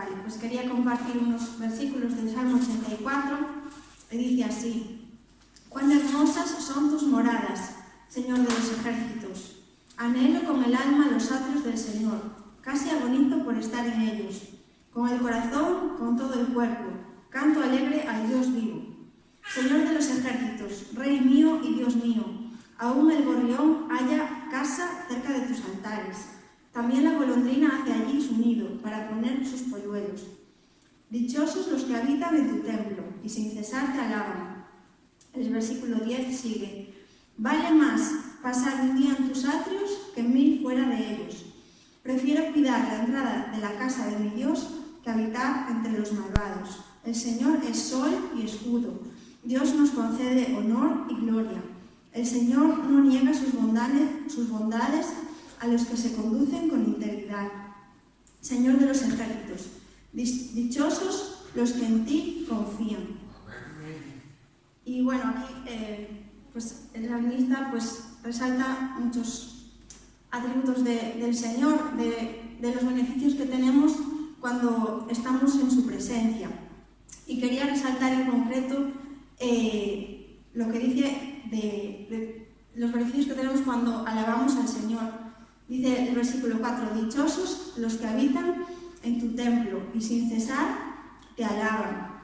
Vale, pues quería compartir unos versículos del Salmo 84, y dice así: «Cuán hermosas son tus moradas, Señor de los ejércitos. Anhelo con el alma los atrios del Señor, casi agonizo por estar en ellos. Con el corazón, con todo el cuerpo, canto alegre al Dios vivo. Señor de los ejércitos, Rey mío y Dios mío, aún el gorrión halla casa cerca de tus altares. También la golondrina hace allí su nido para poner sus polluelos. Dichosos los que habitan en tu templo y sin cesar te alaban». El versículo 10 sigue: «Vale más pasar un día en tus atrios que 1000 fuera de ellos. Prefiero cuidar la entrada de la casa de mi Dios que habitar entre los malvados. El Señor es sol y escudo. Dios nos concede honor y gloria. El Señor no niega sus bondades a los que se conducen con integridad. Señor de los ejércitos, dichosos los que en ti confían». Y bueno, aquí pues el salmista resalta muchos atributos del Señor, de los beneficios que tenemos cuando estamos en su presencia. Y quería resaltar en concreto lo que dice de los beneficios que tenemos cuando alabamos al Señor. Dice el versículo 4: «Dichosos los que habitan en tu templo y sin cesar te alaban».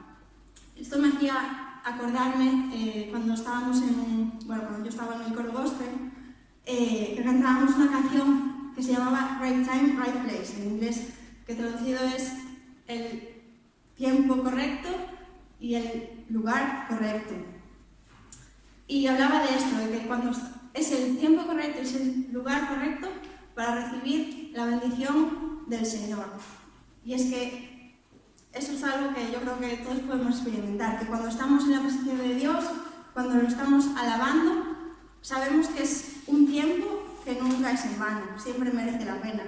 Esto me hacía acordarme cuando yo estaba en el coro gospel, que cantábamos una canción que se llamaba Right Time, Right Place, en inglés, que traducido es el tiempo correcto y el lugar correcto. Y hablaba de esto, de que cuando es el tiempo correcto, es el lugar correcto para recibir la bendición del Señor. Y es que eso es algo que yo creo que todos podemos experimentar, que cuando estamos en la presencia de Dios, cuando lo estamos alabando, sabemos que es un tiempo que nunca es en vano, siempre merece la pena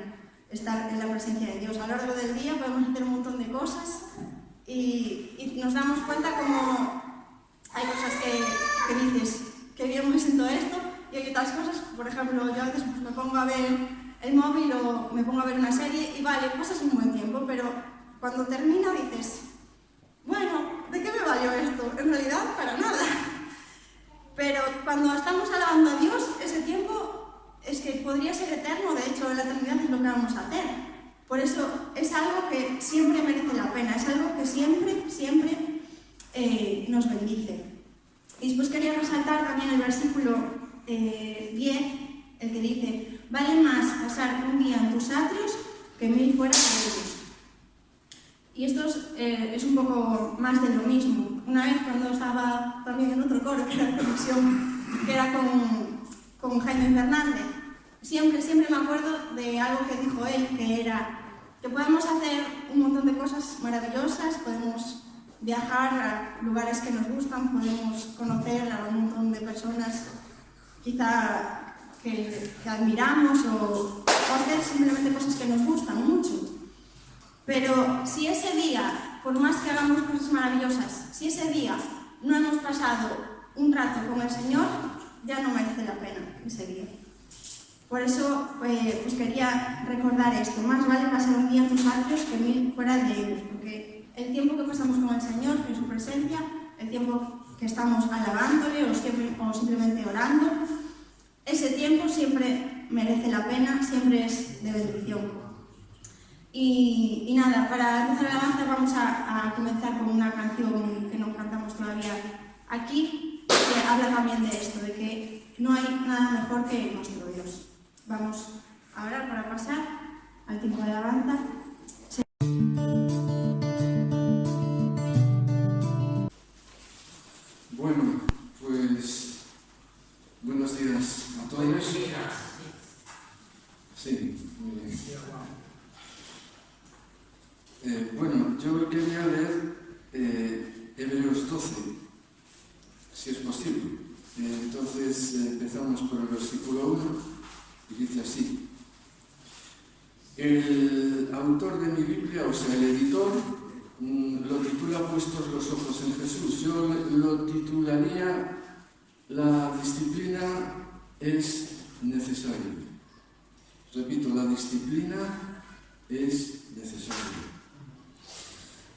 estar en la presencia de Dios. A lo largo del día podemos hacer un montón de cosas y nos damos cuenta como hay cosas que dices, qué bien me siento esto, y hay otras cosas, por ejemplo, yo a veces me pongo a ver el móvil o me pongo a ver una serie y vale, pasas un buen tiempo, pero cuando termina dices, bueno, ¿de qué me valió esto? En realidad, para nada. Pero cuando estamos alabando a Dios, ese tiempo es que podría ser eterno, de hecho, en la eternidad es lo que vamos a hacer. Por eso es algo que siempre merece la pena, es algo que siempre nos bendice. Y después quería resaltar también el versículo 10, el que dice: «Vale más pasar un día en tus atrios que 1000 fuera de ellos». Y esto es un poco más de lo mismo. Una vez cuando estaba también en otro coro, que era Conexión, que era con Jaime Fernández, siempre me acuerdo de algo que dijo él, que era que podemos hacer un montón de cosas maravillosas, podemos viajar a lugares que nos gustan, podemos conocer a un montón de personas quizá que admiramos o hacer simplemente cosas que nos gustan mucho. Pero si ese día, por más que hagamos cosas maravillosas, si ese día no hemos pasado un rato con el Señor, ya no merece la pena ese día. Por eso pues quería recordar esto: más vale pasar un día en tus atrios que 1000 fuera de ellos, porque el tiempo que pasamos con el Señor, en su presencia, el tiempo que estamos alabándole o simplemente orando, ese tiempo siempre merece la pena, siempre es de bendición. Y nada, para empezar la alabanza vamos a comenzar con una canción que no cantamos todavía aquí, que habla también de esto, de que no hay nada mejor que nuestro Dios. Vamos a orar para pasar al tiempo de alabanza. Bueno, pues buenos días a todos. Buenos días. Sí, muy bien. Bueno, yo quería leer Hebreos 12, si es posible. Entonces empezamos por el versículo 1 y dice así: el autor de mi Biblia, o sea, el editor, lo titula Puestos los ojos en Jesús. Yo lo titularía La disciplina es necesaria. Repito, la disciplina es necesaria.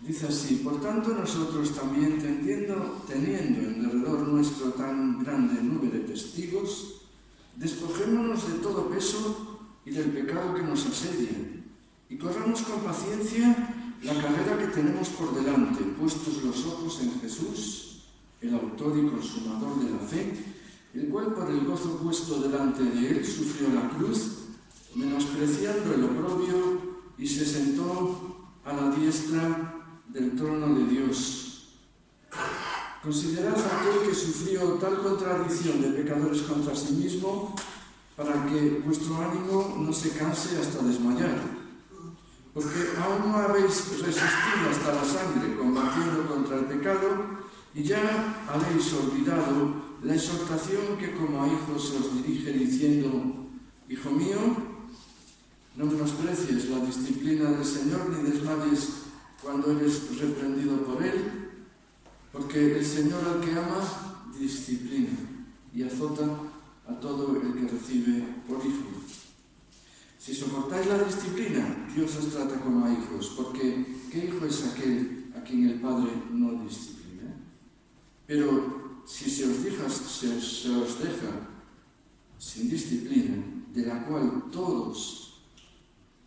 Dice así: por tanto nosotros también, teniendo en derredor nuestro tan grande nube de testigos, despojémonos de todo peso y del pecado que nos asedia, y corramos con paciencia la carrera que tenemos por delante, puestos los ojos en Jesús, el autor y consumador de la fe, el cual por el gozo puesto delante de él sufrió la cruz, menospreciando el oprobio, y se sentó a la diestra del trono de Dios. Considerad aquel que sufrió tal contradicción de pecadores contra sí mismo, para que vuestro ánimo no se canse hasta desmayar. Porque aún no habéis resistido hasta la sangre, combatiendo contra el pecado, y ya habéis olvidado la exhortación que como a hijos se os dirige, diciendo: Hijo mío, no menosprecies la disciplina del Señor, ni desmayes cuando eres reprendido por Él, porque el Señor al que ama disciplina y azota a todo el que recibe por hijo. Si soportáis la disciplina, Dios os trata como a hijos, porque ¿qué hijo es aquel a quien el Padre no disciplina? Pero si se os deja sin disciplina, de la cual todos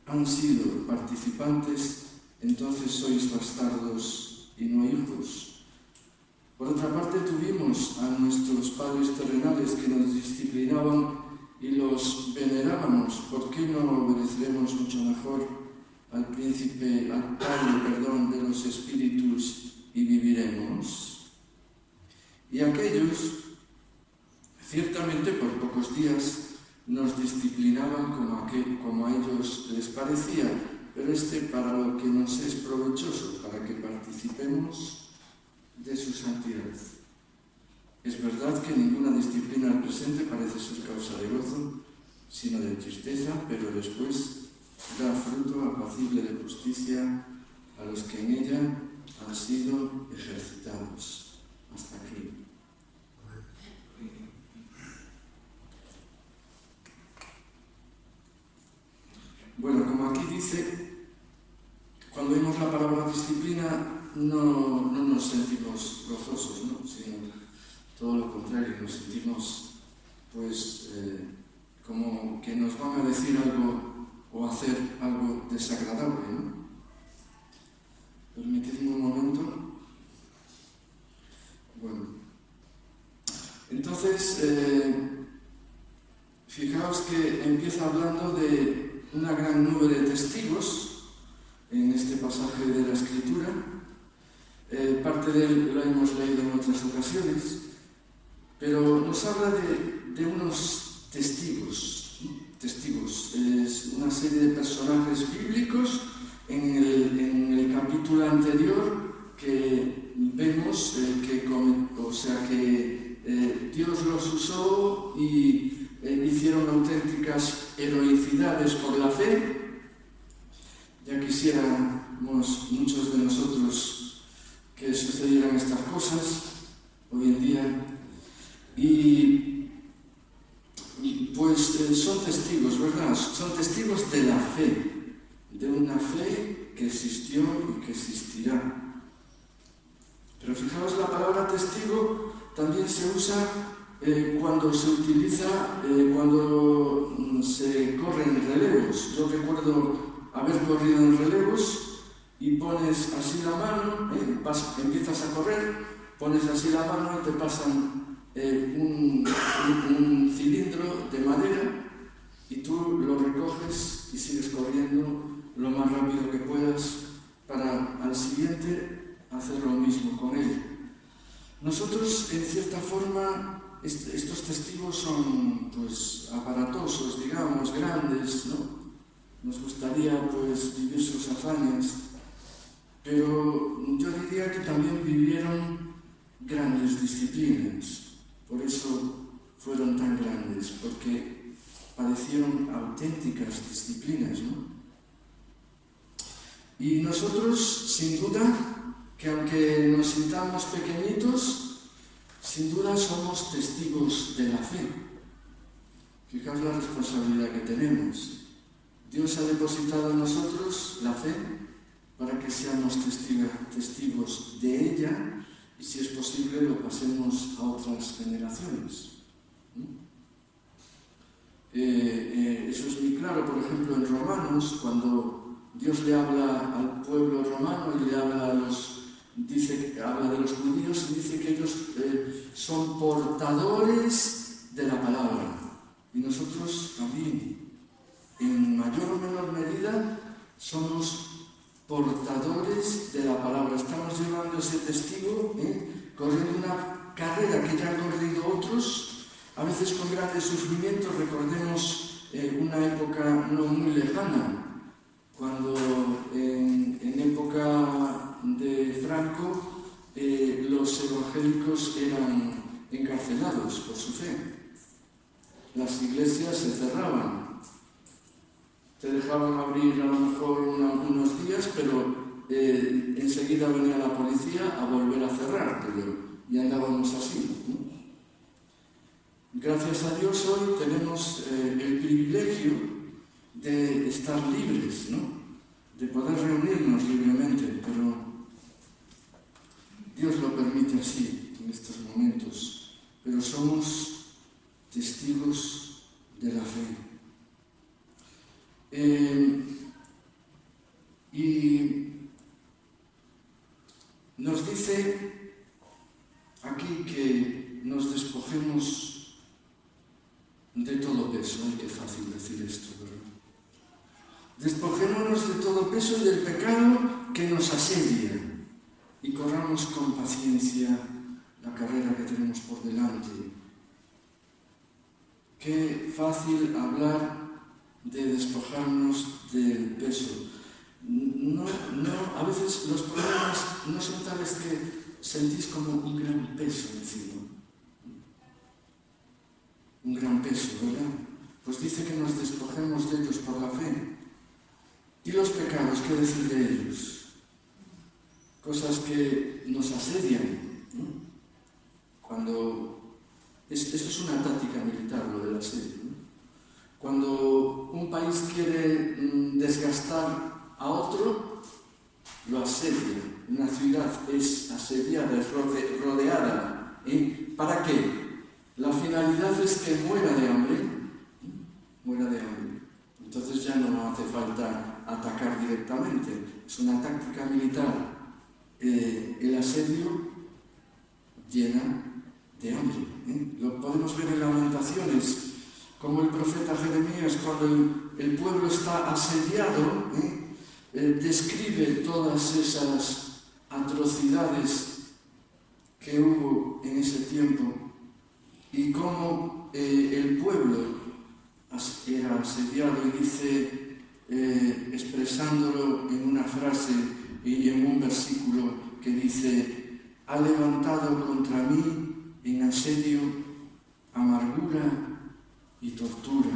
han sido participantes, entonces sois bastardos y no hijos. Por otra parte, tuvimos a nuestros padres terrenales que nos disciplinaban y los venerábamos. ¿Por qué no obedeceremos mucho mejor al Padre de los espíritus y viviremos? Y aquellos, ciertamente por pocos días, nos disciplinaban como a ellos les parecía, pero para lo que nos es provechoso, para que participemos de su santidad. Es verdad que ninguna disciplina al presente parece ser causa de gozo, sino de tristeza, pero después da fruto apacible de justicia a los que en ella han sido ejercitados. Hasta aquí. Bueno, como aquí dice, cuando oímos la palabra disciplina no nos sentimos gozosos, ¿no? Sino todo lo contrario, nos sentimos como que nos van a decir algo o hacer algo desagradable, ¿no? Permitidme un momento. Bueno, entonces fijaos que empieza hablando de una gran nube de testigos en este pasaje de la Escritura. Parte de él lo hemos leído en otras ocasiones, pero nos habla de unos testigos. Es una serie de personajes bíblicos en el capítulo anterior que vemos que Dios los usó y hicieron auténticas heroicidades por la fe. Ya quisiéramos muchos de nosotros que sucedieran estas cosas hoy en día. Y pues son testigos, ¿verdad? Son testigos de la fe, de una fe que existió y que existirá. Pero fijaos, la palabra testigo también se usa cuando se utiliza, cuando se corren relevos. Yo recuerdo haber corrido en relevos y pones así la mano, empiezas a correr, pones así la mano y te pasan un cilindro de madera y tú lo recoges y sigues corriendo lo más rápido que puedas para al siguiente hacer lo mismo con él. Nosotros, en cierta forma, estos testigos son aparatosos, digamos, grandes, ¿no? Nos gustaría vivir sus hazañas, pero yo diría que también vivieron grandes disciplinas. Por eso fueron tan grandes, porque padecieron auténticas disciplinas, ¿no? Y nosotros, sin duda, que aunque nos sintamos pequeñitos, sin duda somos testigos de la fe. Fijaos la responsabilidad que tenemos. Dios ha depositado en nosotros la fe para que que seamos testigos de ella y, si es posible, lo pasemos a otras generaciones. Eso es muy claro, por ejemplo, en Romanos, cuando Dios le habla al pueblo romano y le habla habla de los judíos y dice que ellos son portadores de la palabra. Y nosotros también, en mayor o menor medida, somos portadores de la palabra. Estamos llevando ese testigo, corriendo una carrera que ya han corrido otros, a veces con grandes sufrimientos. Recordemos una época no muy lejana, cuando en época de Franco los evangélicos eran encarcelados por su fe. Las iglesias se cerraban. Te dejaban abrir a lo mejor unos días, pero enseguida venía la policía a volver a cerrar, y andábamos así, ¿no? Gracias a Dios hoy tenemos el privilegio de estar libres, ¿no? De poder reunirnos libremente, pero Dios lo permite así en estos momentos. Pero somos testigos de la fe. Y nos dice aquí que nos despojemos de todo peso. Ay, qué fácil decir esto, ¿verdad? Despojémonos de todo peso y del pecado que nos asedia y corramos con paciencia la carrera que tenemos por delante. Qué fácil hablar de despojarnos del peso. A veces los problemas no son tales que sentís como un gran peso encima. Un gran peso, ¿verdad? Pues dice que nos despojemos de ellos por la fe. ¿Y los pecados? ¿Qué decir de ellos? Cosas que nos asedian, ¿no? Esto es una táctica militar, lo del asedio, ¿no? Cuando un país quiere desgastar a otro, lo asedia. Una ciudad es asediada, es rodeada. ¿Para qué? La finalidad es que muera de hambre. Entonces ya no hace falta atacar directamente. Es una táctica militar. El asedio llena de hambre. Lo podemos ver en Lamentaciones, como el profeta Jeremías, cuando el pueblo está asediado, describe todas esas atrocidades que hubo en ese tiempo y cómo el pueblo era asediado, y dice, expresándolo en una frase y en un versículo que dice: ha levantado contra mí en asedio amargura y tortura.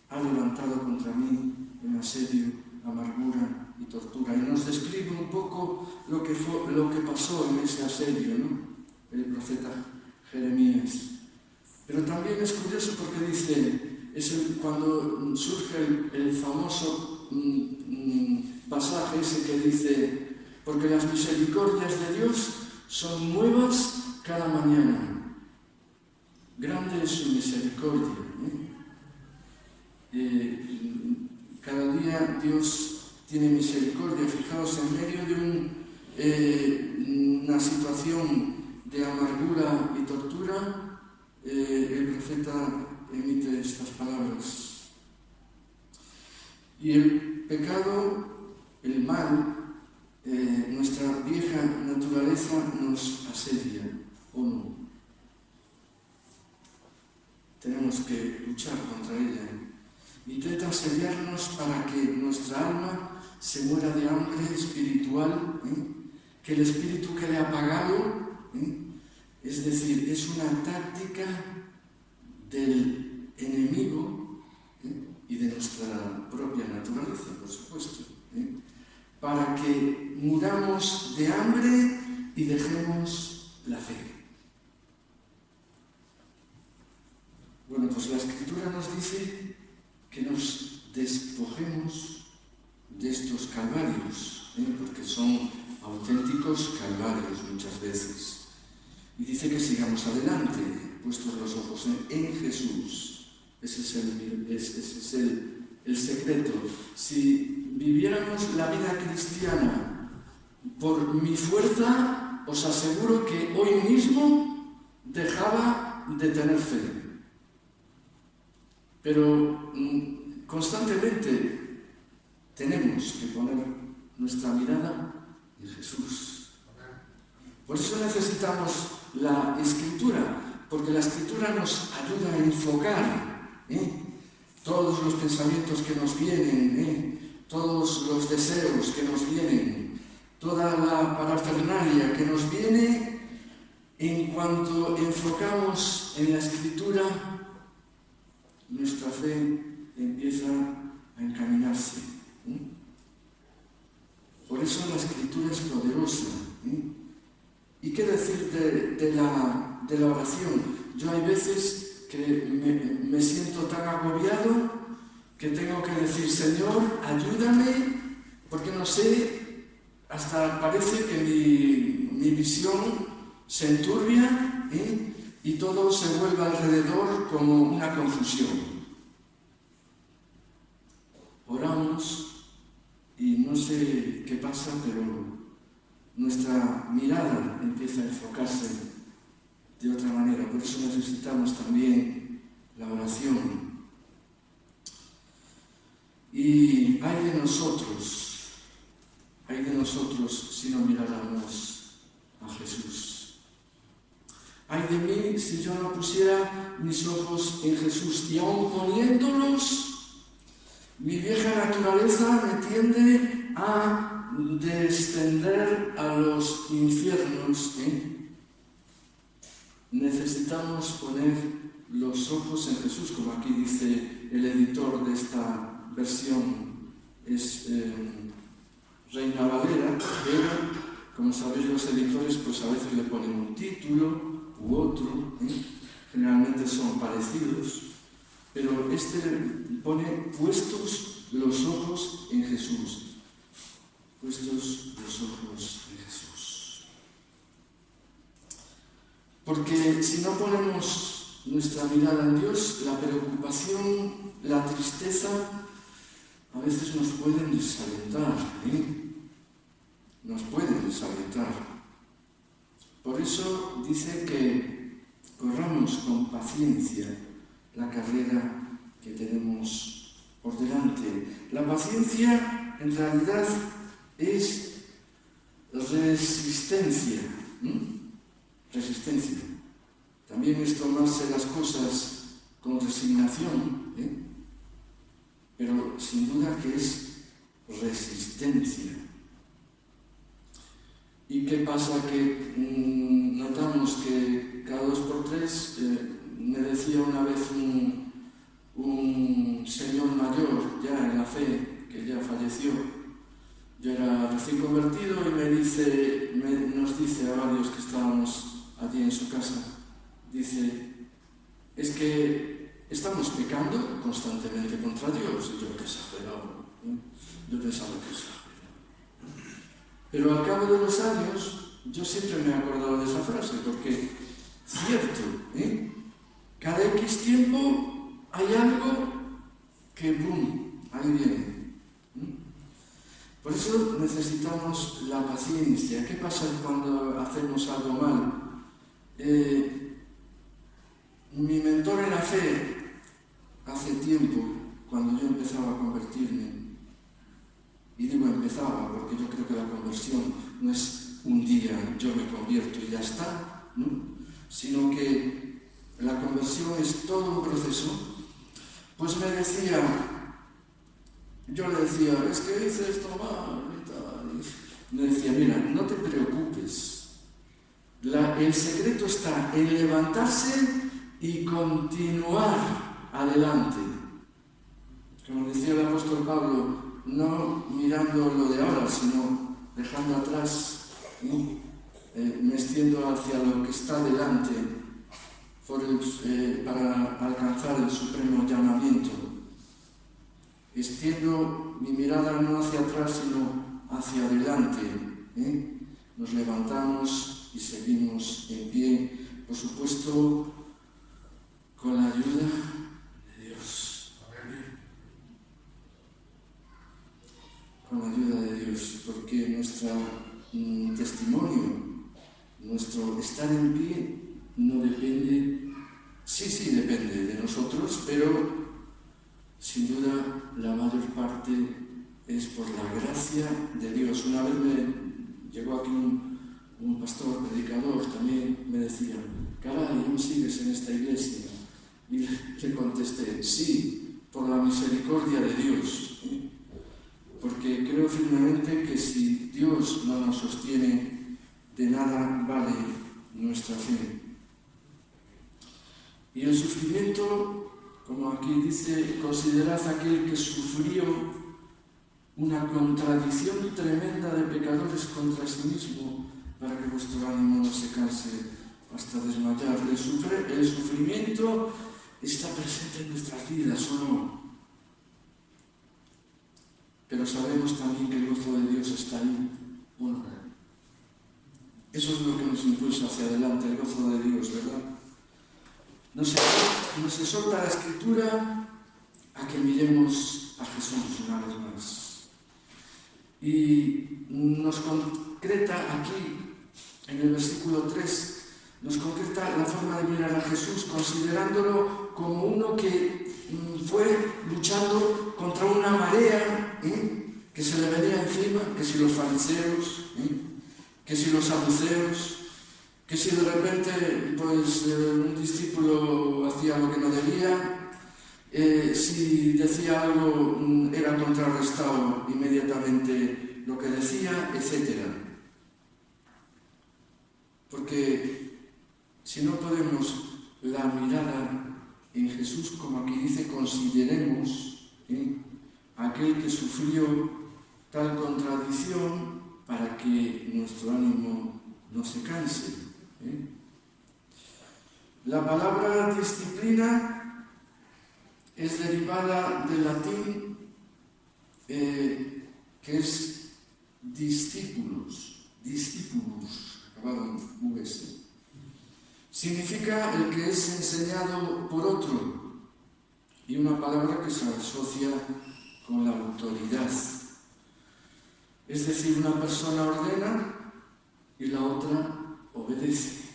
Ha levantado contra mí en asedio amargura y tortura. Y nos describe un poco lo que pasó en ese asedio, ¿no? El profeta Jeremías. Pero también es curioso porque dice, cuando surge el famoso pasaje ese que dice: porque las misericordias de Dios son nuevas cada mañana. Grande es su misericordia. Cada día Dios tiene misericordia. Fijaos, en medio de una situación de amargura y tortura, el profeta emite estas palabras. Y el pecado, el mal, nuestra vieja naturaleza nos asedia, ¿o no? Tenemos que luchar contra ella. Intenta asediarnos para que nuestra alma se muera de hambre espiritual, que el espíritu quede apagado. Es decir, es una táctica del enemigo y de nuestra propia naturaleza, por supuesto, para que muramos de hambre y dejemos la fe. Bueno, pues la Escritura nos dice que nos despojemos de estos calvarios, porque son auténticos calvarios muchas veces. Y dice que sigamos adelante, puestos los ojos en Jesús. Ese es el secreto. Si viviéramos la vida cristiana por mi fuerza, os aseguro que hoy mismo dejaba de tener fe. Pero constantemente tenemos que poner nuestra mirada en Jesús. Por eso necesitamos la Escritura, porque la Escritura nos ayuda a enfocar todos los pensamientos que nos vienen, todos los deseos que nos vienen, toda la parafernalia que nos viene. En cuanto enfocamos en la Escritura, nuestra fe empieza a encaminarse. Por eso la Escritura es poderosa. ¿Y qué decir de la oración? Yo hay veces que me siento tan agobiado que tengo que decir: Señor, ayúdame, porque no sé, hasta parece que mi visión se enturbia y todo se vuelve alrededor como una confusión. Oramos y no sé qué pasa, pero nuestra mirada empieza a enfocarse de otra manera. Por eso necesitamos también la oración. Y hay de nosotros si no miráramos a Jesús. Ay de mí si yo no pusiera mis ojos en Jesús, y aun poniéndolos, mi vieja naturaleza me tiende a descender a los infiernos. Necesitamos poner los ojos en Jesús, como aquí dice el editor de esta versión, es Reina Valera, pero como sabéis los editores pues a veces le ponen un título u otro, generalmente son parecidos, pero este pone puestos los ojos en Jesús. Puestos los ojos en Jesús. Porque si no ponemos nuestra mirada en Dios, la preocupación, la tristeza, a veces nos pueden desalentar, nos pueden desalentar. Por eso dice que corramos con paciencia la carrera que tenemos por delante. La paciencia en realidad es resistencia. Resistencia. También es tomarse las cosas con resignación, pero sin duda que es resistencia. ¿Y qué pasa? Que notamos que cada 2 por 3, me decía una vez un señor mayor ya en la fe, que ya falleció. Yo era recién convertido y nos dice a varios que estábamos allí en su casa, dice: es que estamos pecando constantemente contra Dios. Y yo, qué exagerado, yo pensaba que exagerado. Pero al cabo de los años, yo siempre me he acordado de esa frase, porque cierto, cada X tiempo hay algo que, ¡boom!, ahí viene. Por eso necesitamos la paciencia. ¿Qué pasa cuando hacemos algo mal? Mi mentor en la fe, hace tiempo, cuando yo empezaba a convertirme, y digo empezaba porque yo creo que la conversión no es un día yo me convierto y ya está, ¿no? Sino que la conversión es todo un proceso. Pues me decía, yo le decía: es que hice esto mal y tal. Me decía: mira, no te preocupes, el secreto está en levantarse y continuar adelante. Como decía el apóstol Pablo, no mirando lo de ahora, sino dejando atrás, meciendo hacia lo que está delante para alcanzar el supremo llamamiento. Extiendo mi mirada no hacia atrás, sino hacia adelante. Nos levantamos y seguimos en pie, por supuesto, con la ayuda de Dios. Con la ayuda de Dios, porque nuestro testimonio, nuestro estar en pie, no depende, sí depende de nosotros, pero sin duda la mayor parte es por la gracia de Dios. Una vez me llegó aquí un pastor, predicador, también me decía: caray, ¿no sigues en esta iglesia? Y le contesté: sí, por la misericordia de Dios. Porque creo firmemente que si Dios no nos sostiene, de nada vale nuestra fe. Y el sufrimiento, como aquí dice, considerad aquel que sufrió una contradicción tremenda de pecadores contra sí mismo, para que vuestro ánimo no se canse hasta desmayar. El sufrimiento está presente en nuestras vidas, ¿o no? Pero sabemos también que el gozo de Dios está ahí. Bueno, eso es lo que nos impulsa hacia adelante, el gozo de Dios, ¿verdad? Nos exhorta la Escritura a que miremos a Jesús una vez más. Y nos concreta aquí, en el versículo 3, nos concreta la forma de mirar a Jesús, considerándolo como uno que fue luchando contra una marea que se le venía encima, que si los fariseos, que si los saduceos, que si de repente pues, un discípulo hacía lo que no debía, si decía algo era contrarrestado inmediatamente lo que decía, etc. Porque si no ponemos la mirada en Jesús, como aquí dice, consideremos aquel que sufrió tal contradicción para que nuestro ánimo no se canse. La palabra disciplina es derivada del latín que es discípulos, acabado en VS. Significa el que es enseñado por otro, y una palabra que se asocia con la autoridad. Es decir, una persona ordena y la otra obedece.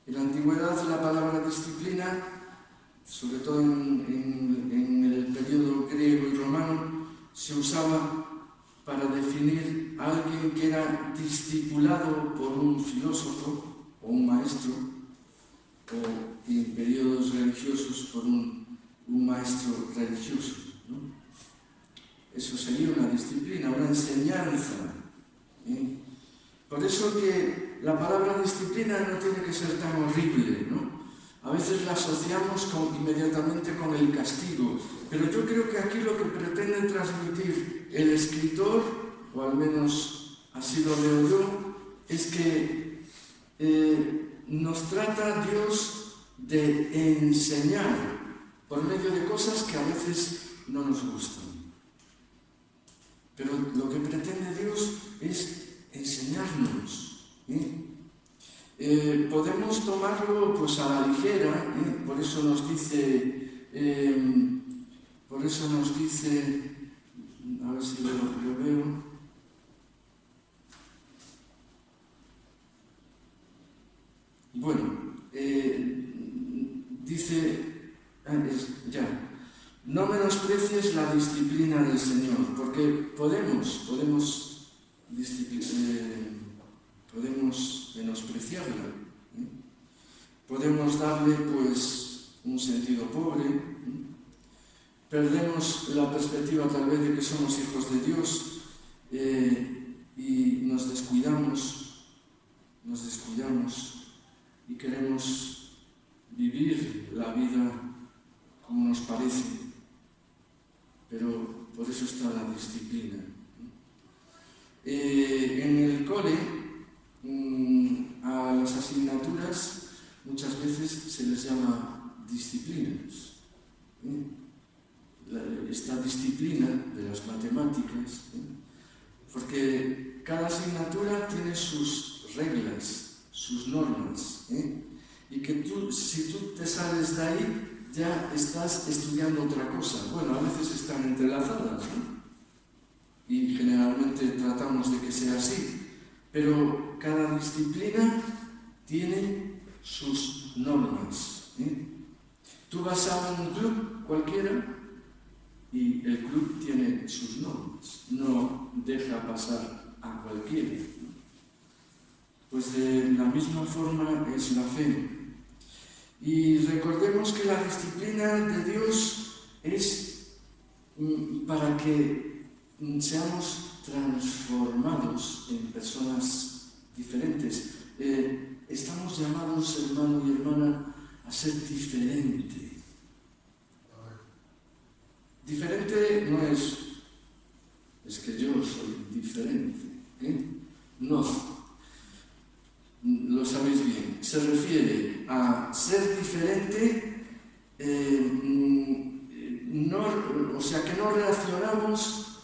En la antigüedad la palabra disciplina, sobre todo en el periodo griego y romano, se usaba para definir a alguien que era discipulado por un filósofo o un maestro, o en periodos religiosos por un maestro religioso, ¿no? Eso sería una disciplina, una enseñanza. Por eso que la palabra disciplina no tiene que ser tan horrible, ¿no? A veces la asociamos inmediatamente con el castigo, pero yo creo que aquí lo que pretende transmitir el escritor, o al menos así lo veo yo, es que nos trata Dios de enseñar por medio de cosas que a veces no nos gustan. Pero lo que pretende Dios es enseñarnos. Podemos tomarlo pues a la ligera, por eso nos dice, a ver si lo veo. Bueno, dice, no menosprecies la disciplina del Señor, porque podemos menospreciarla, podemos darle pues un sentido pobre, perdemos la perspectiva tal vez de que somos hijos de Dios y nos descuidamos y queremos vivir la vida como nos parece, pero por eso está la disciplina. En el cole, a las asignaturas muchas veces se les llama disciplinas. Esta disciplina porque cada asignatura tiene sus reglas, sus normas, y que si tú te sales de ahí, ya estás estudiando otra cosa. Bueno, a veces están entrelazadas, ¿no? Y generalmente tratamos de que sea así, pero cada disciplina tiene sus normas. Tú vas a un club cualquiera y el club tiene sus normas, no deja pasar a cualquiera. Pues de la misma forma es la fe. Y recordemos que la disciplina de Dios es para que seamos transformados en personas diferentes. Estamos llamados, hermano y hermana, a ser diferente. Diferente no es que yo soy diferente, no, lo sabéis bien, se refiere a ser diferente, o sea que no reaccionamos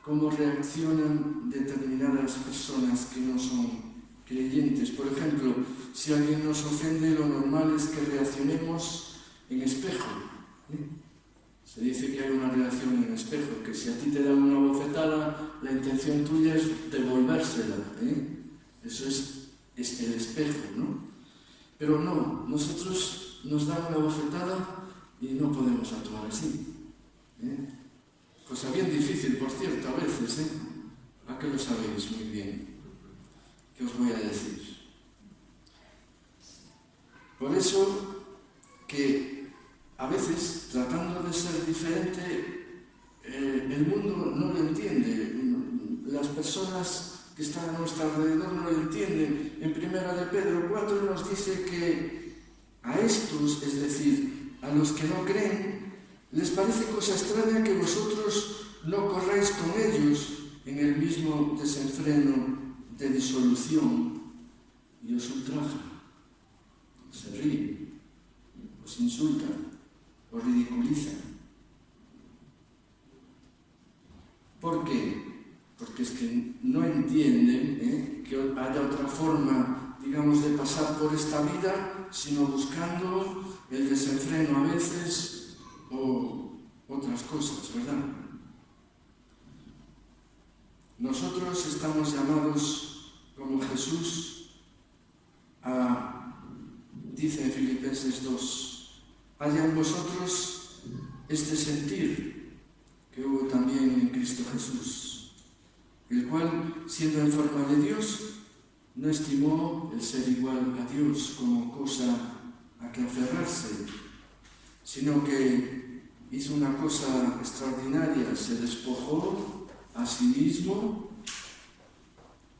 como reaccionan determinadas personas que no son creyentes. Por ejemplo, si alguien nos ofende, lo normal es que reaccionemos en espejo. Se dice que hay una reacción en espejo, que si a ti te dan una bofetada, la intención tuya es devolvérsela. Eso es el espejo, ¿no? Pero no, nosotros nos dan una bofetada y no podemos actuar así. Cosa bien difícil, por cierto, a veces, ¿A qué lo sabéis muy bien? ¿Qué os voy a decir? Por eso que a veces, tratando de ser diferente, el mundo no lo entiende. Las personas que están a nuestro alrededor no lo entienden. En 1 de Pedro 4 nos dice que a estos, es decir, a los que no creen, les parece cosa extraña que vosotros no corráis con ellos en el mismo desenfreno de disolución y os ultrajan, se ríen, os insultan, os ridiculizan. ¿Por qué? Porque es que no entienden que haya otra forma, digamos, de pasar por esta vida, sino buscando el desenfreno a veces o otras cosas, ¿verdad? Nosotros estamos llamados, como Jesús, dice en Filipenses 2, haya en vosotros este sentir que hubo también en Cristo Jesús, el cual, siendo en forma de Dios, no estimó el ser igual a Dios como cosa a que aferrarse, sino que hizo una cosa extraordinaria, se despojó a sí mismo,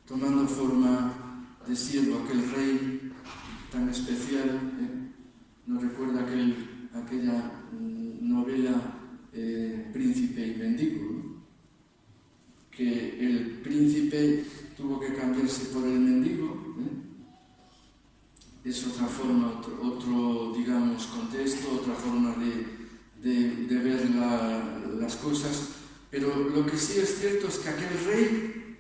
tomando forma de siervo, aquel rey tan especial, ¿no recuerda aquella novela Príncipe y Mendigo? ¿No? Que el príncipe tuvo que cambiarse por el mendigo, es otra forma, otro digamos, contexto, otra forma de ver las cosas, pero lo que sí es cierto es que aquel rey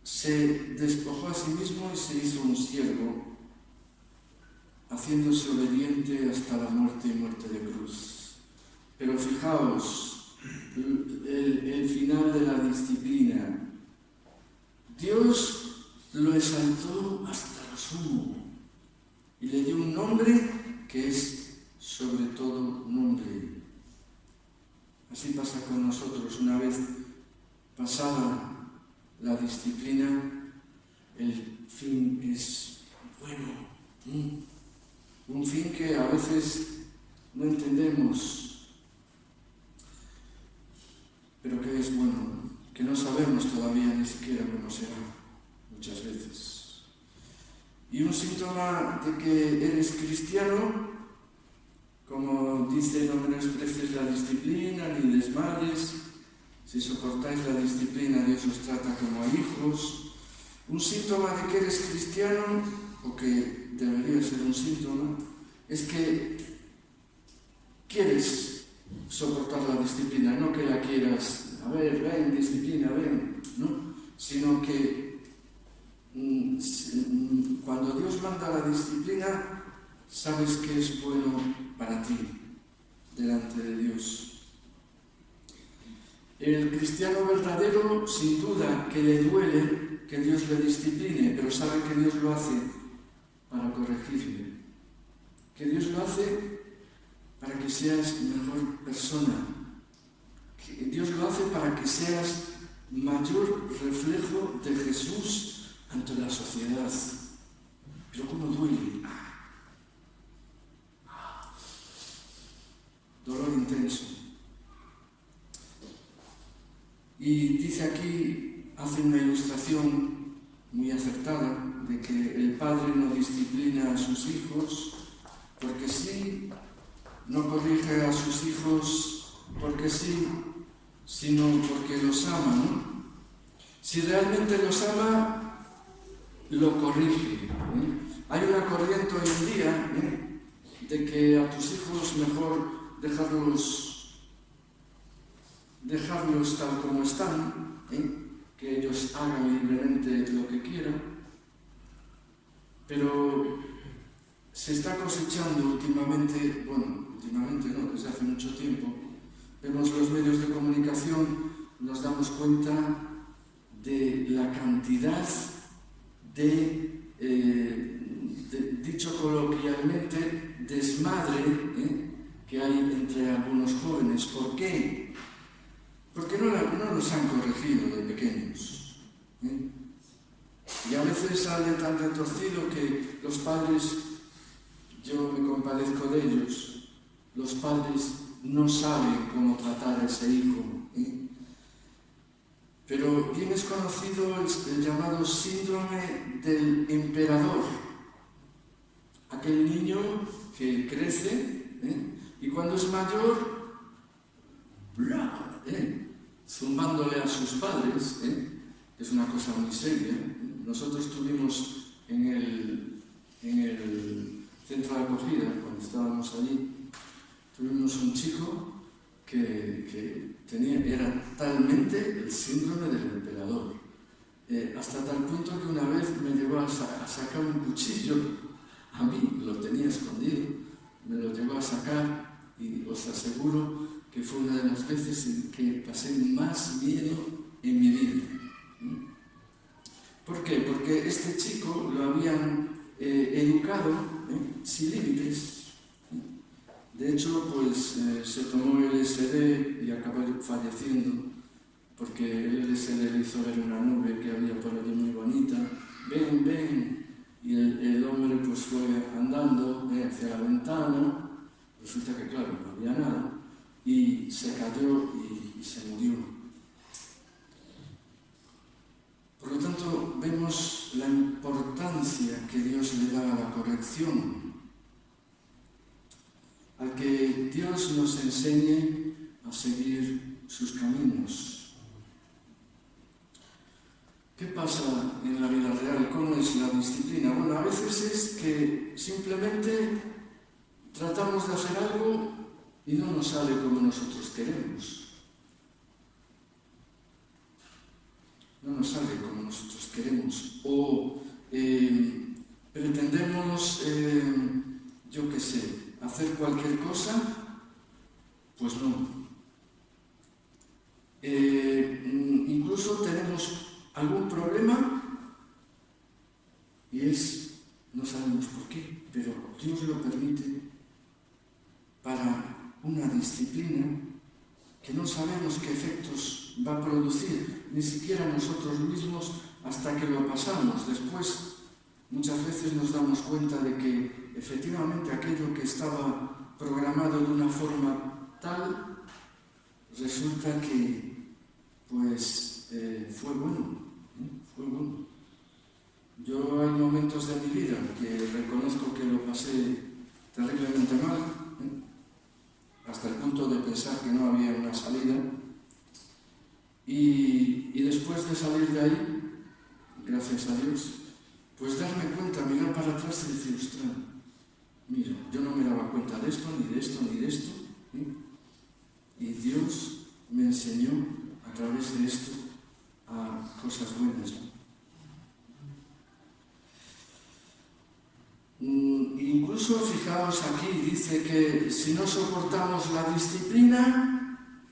se despojó a sí mismo y se hizo un siervo, haciéndose obediente hasta la muerte y muerte de cruz. Pero fijaos, el final de la disciplina. Dios lo exaltó hasta lo sumo y le dio un nombre que es sobre todo nombre. Así pasa con nosotros. Una vez pasada la disciplina, el fin es bueno. Un fin que a veces no entendemos, pero que es bueno, que no sabemos todavía ni siquiera cómo será, muchas veces. Y un síntoma de que eres cristiano, como dice, no menosprecies la disciplina ni desmayes, si soportáis la disciplina, Dios os trata como a hijos. Un síntoma de que eres cristiano, o que debería ser un síntoma, es que quieres soportar la disciplina, no que la quieras, a ver, ven, disciplina, ven, ¿no? sino que cuando Dios manda la disciplina, sabes que es bueno para ti delante de Dios. El cristiano verdadero, sin duda, que le duele que Dios le discipline, pero sabe que Dios lo hace para corregirle, que Dios lo hace para que seas mejor persona, que Dios lo hace para que seas mayor reflejo de Jesús ante la sociedad. Pero ¿cómo duele? Dolor intenso. Y dice aquí, hace una ilustración muy acertada de que el padre no disciplina a sus hijos porque sí, no corrige a sus hijos porque sí, sino porque los ama, ¿no? Si realmente los ama, lo corrige. Hay una corriente hoy en día de que a tus hijos mejor dejarlos tal como están, que ellos hagan libremente lo que quieran, pero se está cosechando últimamente no, desde hace mucho tiempo, vemos los medios de comunicación, nos damos cuenta de la cantidad de, dicho coloquialmente, desmadre que hay entre algunos jóvenes. ¿Por qué? Porque no los han corregido de pequeños. Y a veces sale tan retorcido que los padres, yo me compadezco de ellos, los padres no saben cómo tratar a ese hijo. Pero bien es conocido el llamado síndrome del emperador. Aquel niño que crece y cuando es mayor, zumbándole a sus padres, es una cosa muy seria. Nosotros tuvimos en el centro de acogida, cuando estábamos allí, tuvimos un chico que era talmente el síndrome del emperador, hasta tal punto que una vez me llevó a sacar un cuchillo, a mí lo tenía escondido, me lo llevó a sacar y os aseguro que fue una de las veces en que pasé más miedo en mi vida. ¿Por qué? Porque este chico lo habían educado sin límites. De hecho, pues se tomó el LSD y acabó falleciendo, porque el LSD le hizo ver una nube que había por allí muy bonita. Ven, ven. Y el hombre pues fue andando hacia la ventana. Resulta que, claro, no había nada. Y se cayó y se murió. Por lo tanto, vemos la importancia que Dios le da a la corrección. Al que Dios nos enseñe a seguir sus caminos. ¿Qué pasa en la vida real? ¿Cómo es la disciplina? Bueno, a veces es que simplemente tratamos de hacer algo y no nos sale como nosotros queremos. No nos sale como nosotros queremos. O pretendemos, yo qué sé, hacer cualquier cosa, pues no. Incluso tenemos algún problema y no sabemos por qué, pero Dios lo permite para una disciplina que no sabemos qué efectos va a producir, ni siquiera nosotros mismos hasta que lo pasamos. Después, muchas veces nos damos cuenta de que efectivamente aquello que estaba programado de una forma tal, resulta que pues fue bueno. Yo hay momentos de mi vida que reconozco que lo pasé terriblemente mal, hasta el punto de pensar que no había una salida, y después de salir de ahí, gracias a Dios, pues darme cuenta, mirar para atrás y decir, ostras, mira, yo no me daba cuenta de esto, ni de esto, ni de esto, y Dios me enseñó a través de esto a cosas buenas, ¿no? Incluso, fijaos aquí, dice que si no soportamos la disciplina,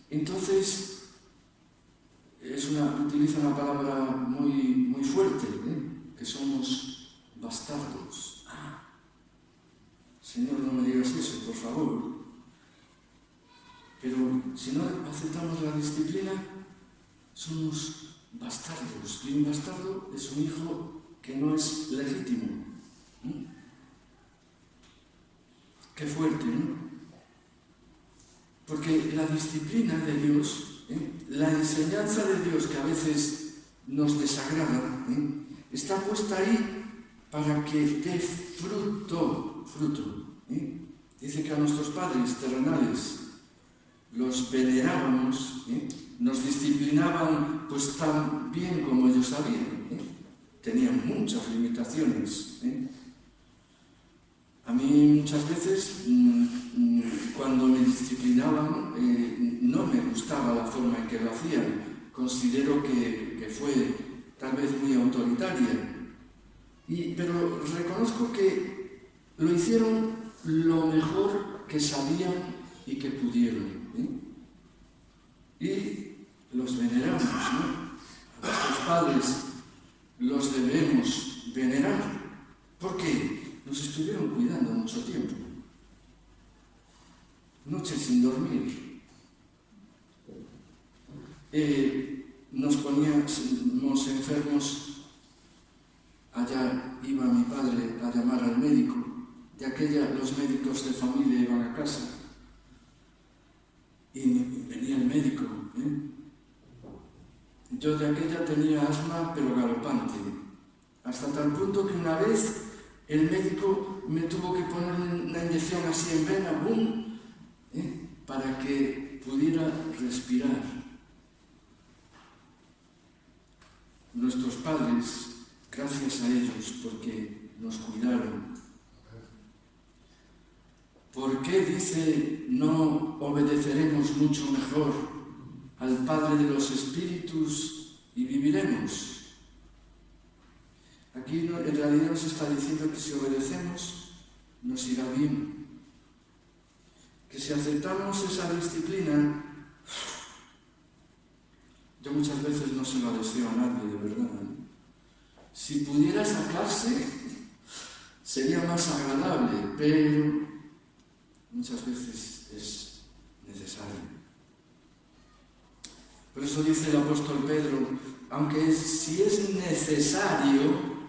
entonces utiliza una palabra muy fuerte, que somos bastardos. Señor, no me digas eso, por favor. Pero si no aceptamos la disciplina, somos bastardos. Y un bastardo es un hijo que no es legítimo. Qué fuerte, ¿no? Porque la disciplina de Dios, la enseñanza de Dios que a veces nos desagrada, está puesta ahí para que dé fruto. Dice que a nuestros padres terrenales los venerábamos, nos disciplinaban pues tan bien como ellos sabían. Tenían muchas limitaciones. A mí muchas veces, cuando me disciplinaban, no me gustaba la forma en que lo hacían. Considero que fue tal vez muy autoritaria. Pero reconozco que lo hicieron lo mejor que sabían y que pudieron. Y los veneramos, ¿no? A nuestros padres los debemos venerar. ¿Por qué? Nos estuvieron cuidando mucho tiempo. Noches sin dormir. Nos poníamos enfermos. Allá iba mi padre a llamar al médico. De aquella los médicos de familia iban a casa. Y venía el médico. Yo de aquella tenía asma, pero galopante. Hasta tal punto que una vez el médico me tuvo que poner una inyección así en vena, ¡bum!, para que pudiera respirar. Nuestros padres, gracias a ellos, porque nos cuidaron. ¿Por qué dice no obedeceremos mucho mejor al Padre de los Espíritus y viviremos? Aquí en realidad nos está diciendo que si obedecemos nos irá bien. Que si aceptamos esa disciplina, yo muchas veces no se lo deseo a nadie, de verdad. Si pudiera sacarse, sería más agradable, pero muchas veces es necesario. Por eso dice el apóstol Pedro, aunque si es necesario,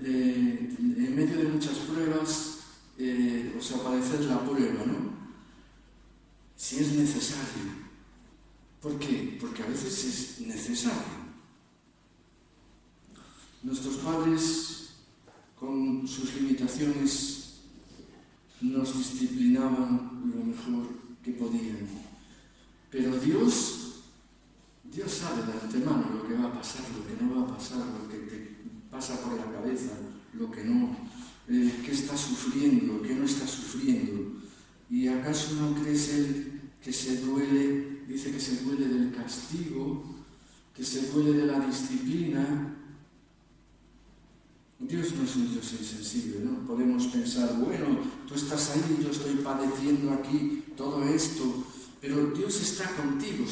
en medio de muchas pruebas, padecer la prueba, ¿no? Si es necesario. ¿Por qué? Porque a veces es necesario. Nuestros padres, con sus limitaciones, nos disciplinaban lo mejor que podían. Pero Dios sabe de antemano lo que va a pasar, lo que no va a pasar, lo que te pasa por la cabeza, lo que no, qué estás sufriendo, qué no estás sufriendo. ¿Y acaso no crees Él que se duele? Dice que se duele del castigo, que se duele de la disciplina. Dios no es un Dios insensible, ¿no? Podemos pensar, bueno, tú estás ahí, yo estoy padeciendo aquí todo esto, pero Dios está contigo,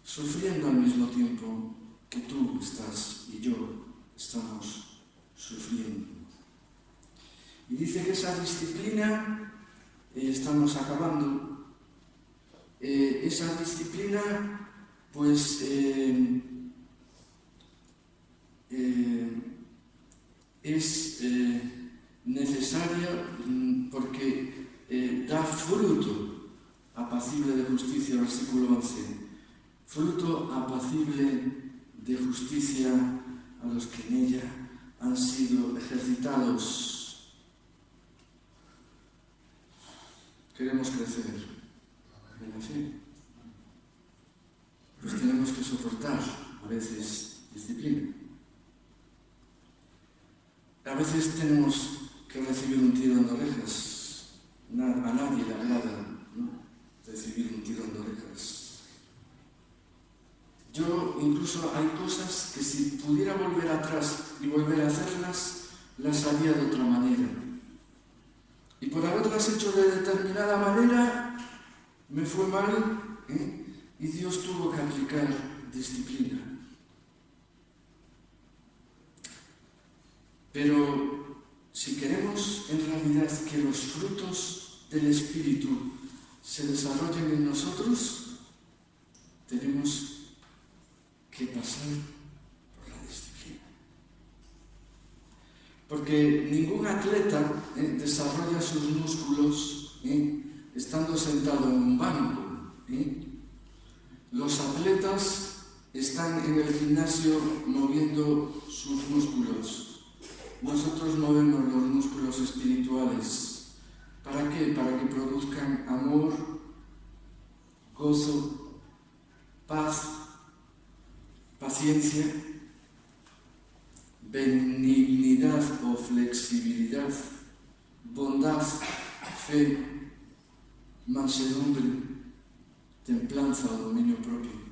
sufriendo al mismo tiempo que tú estás y yo estamos sufriendo. Y dice que esa disciplina, estamos acabando, esa disciplina, pues, es necesaria porque da fruto apacible de justicia, versículo 11. Fruto apacible de justicia a los que en ella han sido ejercitados. Queremos crecer en la fe. Pues tenemos que soportar a veces disciplina. A veces tenemos que recibir un tirón de orejas. A nadie le agrada, ¿no?, recibir un tirón de orejas. Yo incluso hay cosas que si pudiera volver atrás y volver a hacerlas, las haría de otra manera. Y por haberlas hecho de determinada manera, me fue mal, y Dios tuvo que aplicar disciplina. Pero si queremos en realidad que los frutos del Espíritu se desarrollen en nosotros, tenemos que pasar por la disciplina. Porque ningún atleta desarrolla sus músculos estando sentado en un banco. Los atletas están en el gimnasio moviendo sus músculos. Nosotros movemos los músculos espirituales. ¿Para qué? Para que produzcan amor, gozo, paz, paciencia, benignidad o flexibilidad, bondad, fe, mansedumbre, templanza o dominio propio.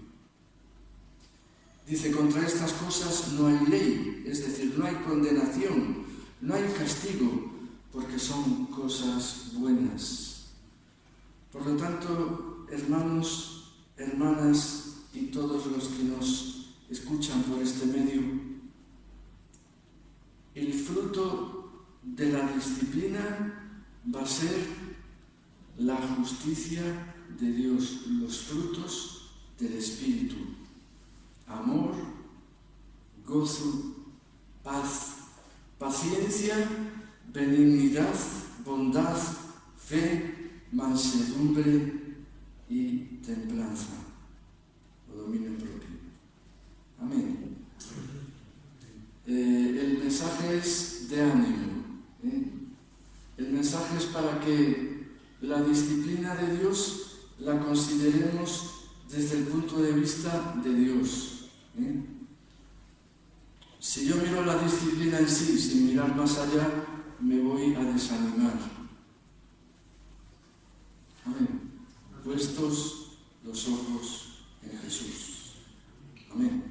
Dice, contra estas cosas no hay ley, es decir, no hay condenación, no hay castigo, porque son cosas buenas. Por lo tanto, hermanos, hermanas y todos los que nos escuchan por este medio, el fruto de la disciplina va a ser la justicia de Dios, los frutos del Espíritu. Amor, gozo, paz, paciencia, benignidad, bondad, fe, mansedumbre y templanza o dominio propio. Amén. El mensaje es de ánimo. El mensaje es para que la disciplina de Dios la consideremos desde el punto de vista de Dios. Si yo miro la disciplina en sí sin mirar más allá, me voy a desanimar. Amén. Puestos los ojos en Jesús. Amén.